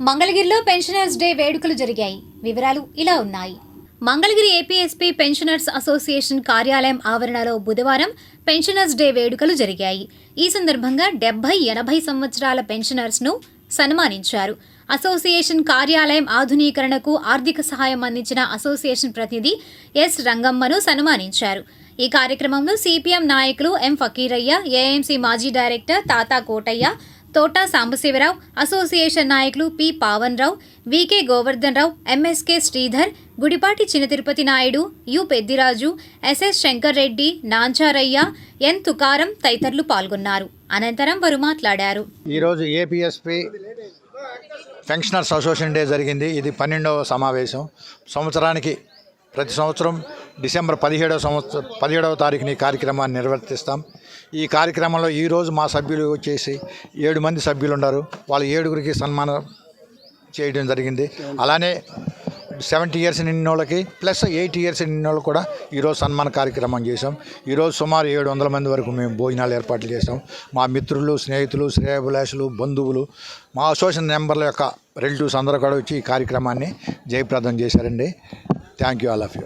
మంగళగిరిలో pensioners day వేడుకలు జరిగాయి. వివరాలు ఇలా ఉన్నాయి. మంగళగిరి ఏపీఎస్పీ పెన్షనర్స్ అసోసియేషన్ కార్యాలయం ఆవరణలో బుధవారం పెన్షనర్స్ డే వేడుకలు జరిగాయి. ఈ సందర్భంగా 70-80 సంవత్సరాల పెన్షనర్స్ ను సన్మానించారు. అసోసియేషన్ కార్యాలయం ఆధునీకరణకు ఆర్థిక సహాయం అందించిన అసోసియేషన్ ప్రతినిధి ఎస్ రంగమ్మను సన్మానించారు. ఈ కార్యక్రమంలో సిపిఎం నాయకులు ఎం ఫకీరయ్య, ఏఎంసీ మాజీ డైరెక్టర్ తాతా కోటయ్య, తోటా సాంబశివరావు, అసోసియేషన్ నాయకులు పి పావన్ రావు, వికే గోవర్ధన్ రావు, ఎంఎస్కే శ్రీధర్, గుడిపాటి చిన్న తిరుపతి నాయుడు, యు పెద్దిరాజు, ఎస్ఎస్ శంకర్ రెడ్డి, నాంచారయ్య, ఎన్ తుకారం తదితరులు పాల్గొన్నారు. అనంతరం వారు మాట్లాడారు. ఈరోజు ఏపీఎస్పీ పెన్షనర్స్ అసోసియేషన్ డే జరిగింది. ఇది 12వ సమావేశం. సంవత్సరానికి ప్రతి సంవత్సరం డిసెంబర్ 17వ తారీఖున ఈ కార్యక్రమాన్ని నిర్వర్తిస్తాం. ఈ కార్యక్రమంలో ఈరోజు మా సభ్యులు వచ్చేసి 7 మంది సభ్యులు ఉన్నారు. వాళ్ళ 7గురికి సన్మానం చేయడం జరిగింది. అలానే 70 ఇయర్స్ నిన్న వాళ్ళకి ప్లస్ 80 ఇయర్స్ నిన్న వాళ్ళకి కూడా ఈరోజు సన్మాన కార్యక్రమం చేసాం. ఈరోజు సుమారు 700 మంది వరకు మేము భోజనాలు ఏర్పాట్లు చేసాం. మా మిత్రులు, స్నేహితులు, శ్రేయోభిలాషులు, బంధువులు, మా అసోసియేషన్ మెంబర్ల యొక్క రిలేటివ్స్ అందరూ కూడా వచ్చి ఈ కార్యక్రమాన్ని జయప్రదం చేశారండి. Thank you all of you.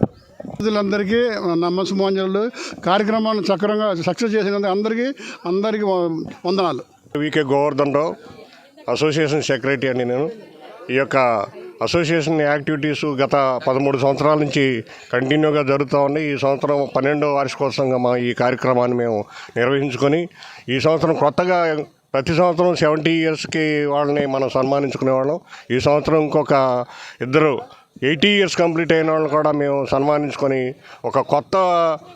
అందరికీ నమస్మాంజలు. కార్యక్రమాన్ని చక్రంగా సక్సెస్ చేసినందుకు అందరికీ వందనాలు. వికే గోవర్ధన్ రావు, అసోసియేషన్ సెక్రటరీ అండి నేను. ఈ యొక్క అసోసియేషన్ యాక్టివిటీస్ గత 13 సంవత్సరాల నుంచి కంటిన్యూగా జరుగుతూ ఉన్నాయి. ఈ సంవత్సరం 12వ వార్షికోత్సవంగా ఈ కార్యక్రమాన్ని మేము నిర్వహించుకొని ఈ సంవత్సరం కొత్తగా ప్రతి సంవత్సరం 70 ఇయర్స్కి వాళ్ళని మనం సన్మానించుకునేవాళ్ళం. ఈ సంవత్సరం ఇంకొక 2 80 ఇయర్స్ కంప్లీట్ అయిన వాళ్ళని కూడా మేము సన్మానించుకొని ఒక కొత్త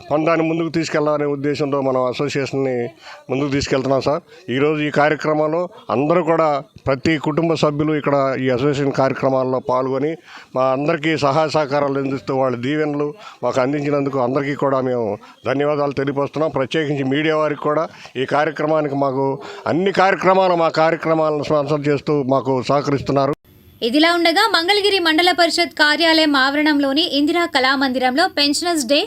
పందాన్ని ముందుకు తీసుకెళ్లాలనే ఉద్దేశంతో మనం అసోసియేషన్ని ముందుకు తీసుకెళ్తున్నాం సార్. ఈరోజు ఈ కార్యక్రమంలో అందరూ కూడా ప్రతి కుటుంబ సభ్యులు ఇక్కడ ఈ అసోసియేషన్ కార్యక్రమాల్లో పాల్గొని మా అందరికీ సహాయ సహకారాలు అందిస్తూ వాళ్ళ దీవెనలు మాకు అందించినందుకు అందరికీ కూడా మేము ధన్యవాదాలు తెలియపరుస్తున్నాం. ప్రత్యేకించి మీడియా వారికి కూడా ఈ కార్యక్రమానికి మాకు అన్ని కార్యక్రమాలు మా కార్యక్రమాలను స్పాన్సర్ చేస్తూ మాకు సహకరిస్తున్నారు. ఇదిలా ఉండగా మంగళగిరి మండల పరిషత్ కార్యాలయం ఆవరణంలోని ఇందిరా కళామందిరంలో పెన్షనర్స్ డే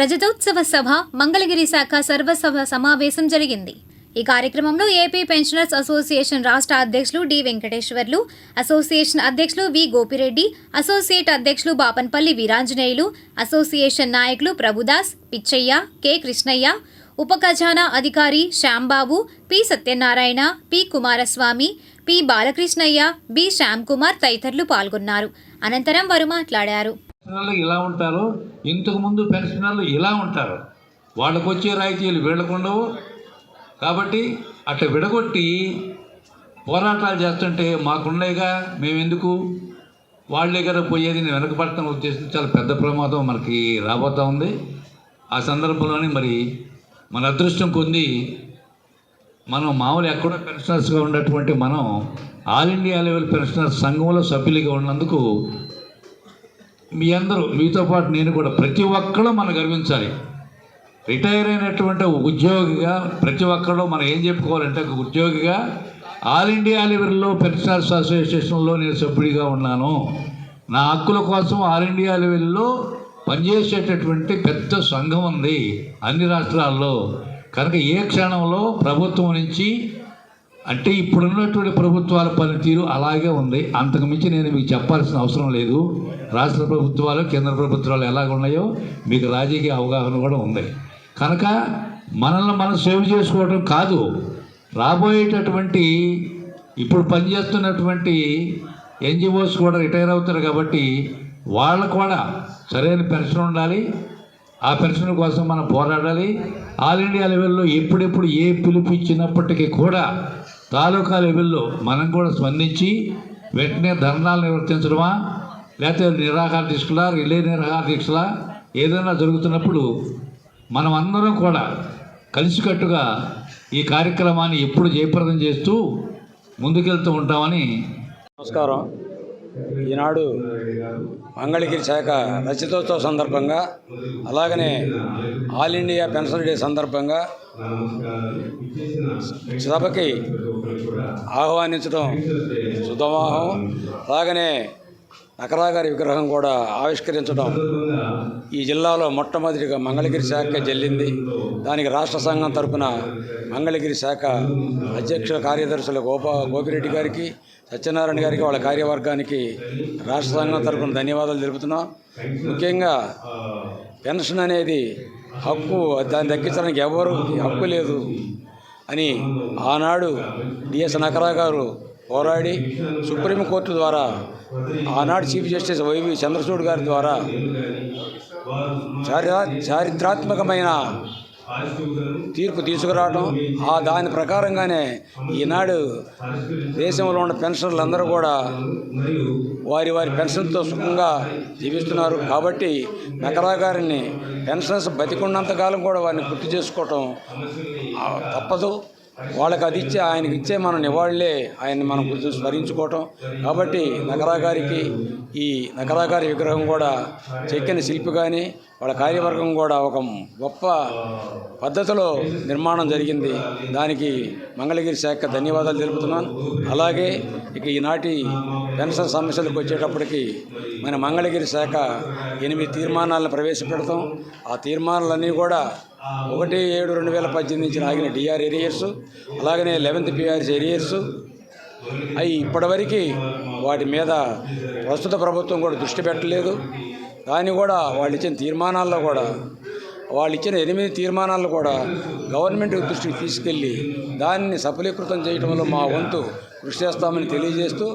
రజతోత్సవ సభ, మంగళగిరి శాఖ సర్వసభ సమావేశం జరిగింది. ఈ కార్యక్రమంలో ఏపీ పెన్షనర్స్ అసోసియేషన్ రాష్ట్ర అధ్యక్షులు డి వెంకటేశ్వర్లు, అసోసియేషన్ అధ్యక్షులు వి గోపిరెడ్డి, అసోసియేట్ అధ్యక్షులు బాపన్పల్లి వీరాంజనేయులు, అసోసియేషన్ నాయకులు ప్రభుదాస్, పిచ్చయ్య, కె కృష్ణయ్య, ఉప ఖజానా అధికారి Shyambabu, P Satyanarayana, P Kumaraswamy, P Balakrishnaiah, B Shyam Kumar తదితరులు పాల్గొన్నారు. అనంతరం వారు మాట్లాడారు. ఇలా ఉంటారు, ఇంతకుముందు పెన్షనర్లు ఇలా ఉంటారు, వాళ్ళకు వచ్చే రాయితీలు వీళ్ళకు ఉండవు. కాబట్టి అట్లా విడగొట్టి పోరాటాలు చేస్తుంటే మాకున్నాయిగా, మేమెందుకు వాళ్ళ దగ్గర పోయేది వెనకబడతాం ఉద్దేశం చాలా పెద్ద ప్రమాదం మనకి రాబోతూ ఉంది. ఆ సందర్భంలోనే మరి మన అదృష్టం పొంది మనం మామూలు ఎక్కడో పెన్షనర్స్గా ఉన్నటువంటి మనం ఆల్ ఇండియా లెవెల్ పెన్షనర్స్ సంఘంలో సభ్యులుగా ఉన్నందుకు మీ అందరూ, మీతో పాటు నేను కూడా, ప్రతి ఒక్కరూ మనం గర్వించాలి. రిటైర్ అయినటువంటి ఉద్యోగిగా ప్రతి ఒక్కరూ మనం ఏం చెప్పుకోవాలంటే, ఒక ఉద్యోగిగా ఆల్ ఇండియా లెవెల్లో పెన్షనర్స్ అసోసియేషన్లో నేను సభ్యుడిగా ఉన్నాను, నా హక్కుల కోసం ఆల్ ఇండియా లెవెల్లో పనిచేసేటటువంటి పెద్ద సంఘం ఉంది అన్ని రాష్ట్రాల్లో. కనుక ఏ క్షణంలో ప్రభుత్వం నుంచి, అంటే ఇప్పుడున్నటువంటి ప్రభుత్వాల పనితీరు అలాగే ఉంది, అంతకుమించి నేను మీకు చెప్పాల్సిన అవసరం లేదు. రాష్ట్ర ప్రభుత్వాలు, కేంద్ర ప్రభుత్వాలు ఎలాగ ఉన్నాయో మీకు రాజకీయ అవగాహన కూడా ఉంది. కనుక మనల్ని మనం సేవ్ చేసుకోవడం కాదు, రాబోయేటటువంటి ఇప్పుడు పనిచేస్తున్నటువంటి ఎన్జిఓస్ కూడా రిటైర్ అవుతారు కాబట్టి వాళ్ళకు కూడా సరైన పెన్షన్ ఉండాలి. ఆ పెన్షన్ కోసం మనం పోరాడాలి. ఆల్ ఇండియా లెవెల్లో ఎప్పుడెప్పుడు ఏ పిలుపు ఇచ్చినప్పటికీ కూడా తాలూకా లెవెల్లో మనం కూడా స్పందించి వెంటనే ధర్నాలు నిర్వర్తించడమా, లేకపోతే నిరాహార దీక్షలా, రిలే నిరాహార దీక్షలా ఏదైనా జరుగుతున్నప్పుడు మనం అందరం కూడా కలిసికట్టుగా ఈ కార్యక్రమాన్ని ఎప్పుడు జయప్రదం చేస్తూ ముందుకెళ్తూ ఉంటామని. నమస్కారం. ఈనాడు మంగళగిరి శాఖ రజతోత్సవ సందర్భంగా, అలాగనే ఆల్ ఇండియా పెన్షన్ డే సందర్భంగా సభకి ఆహ్వానించడం శుభవాహం. అలాగనే నకరా గారి విగ్రహం కూడా ఆవిష్కరించడం ఈ జిల్లాలో మొట్టమొదటిగా మంగళగిరి శాఖ చెల్లింది. దానికి రాష్ట్ర సంఘం తరపున మంగళగిరి శాఖ అధ్యక్ష కార్యదర్శులు గోపిరెడ్డి గారికి, సత్యనారాయణ గారికి, వాళ్ళ కార్యవర్గానికి రాష్ట్ర సంఘం తరపున ధన్యవాదాలు తెలుపుతున్నాం. ముఖ్యంగా పెన్షన్ అనేది హక్కు, దాన్ని దక్కించడానికి ఎవరు హక్కు లేదు అని ఆనాడు డిఎస్ నకరా గారు పోరాడి సుప్రీంకోర్టు ద్వారా ఆనాడు చీఫ్ జస్టిస్ వైవి చంద్రచూడ్ గారి ద్వారా చారిత్రాత్మకమైన తీర్పు తీసుకురావడం, దాని ప్రకారంగానే ఈనాడు దేశంలో ఉన్న పెన్షనర్లందరూ కూడా వారి పెన్షన్తో సుఖంగా జీవిస్తున్నారు. కాబట్టి నకరా గారిని పెన్షన్స్ బతికున్నంతకాలం కూడా వారిని గుర్తు చేసుకోవటం తప్పదు. వాళ్ళకి అది ఇచ్చే, ఆయనకి ఇచ్చే మన నివాళులే ఆయన్ని మనం గుర్తు స్మరించుకోవటం. కాబట్టి నకరా గారికి ఈ నకరా గారి విగ్రహం కూడా చెక్కిన శిల్పి కానీ వాళ్ళ కార్యవర్గం కూడా ఒక గొప్ప పద్ధతిలో నిర్మాణం జరిగింది. దానికి మంగళగిరి శాఖ ధన్యవాదాలు తెలుపుతున్నాను. అలాగే ఇక ఈనాటి పెన్షన్ సమస్యలకు వచ్చేటప్పటికి మన మంగళగిరి శాఖ 8 తీర్మానాలను ప్రవేశపెడతాం. ఆ తీర్మానాలన్నీ కూడా 1/7/2018 నుంచి ఆగిన డిఆర్ ఏరియర్స్, అలాగనే 11th పిఆర్సీ ఏరియర్స్ అవి ఇప్పటివరకు వాటి మీద ప్రస్తుత ప్రభుత్వం కూడా దృష్టి పెట్టలేదు. దాన్ని కూడా వాళ్ళు ఇచ్చిన తీర్మానాల్లో కూడా వాళ్ళు ఇచ్చిన 8 తీర్మానాలు కూడా గవర్నమెంట్ దృష్టికి తీసుకెళ్ళి దాన్ని సఫలీకృతం చేయడంలో మా వంతు కృషి చేస్తామని తెలియజేస్తూ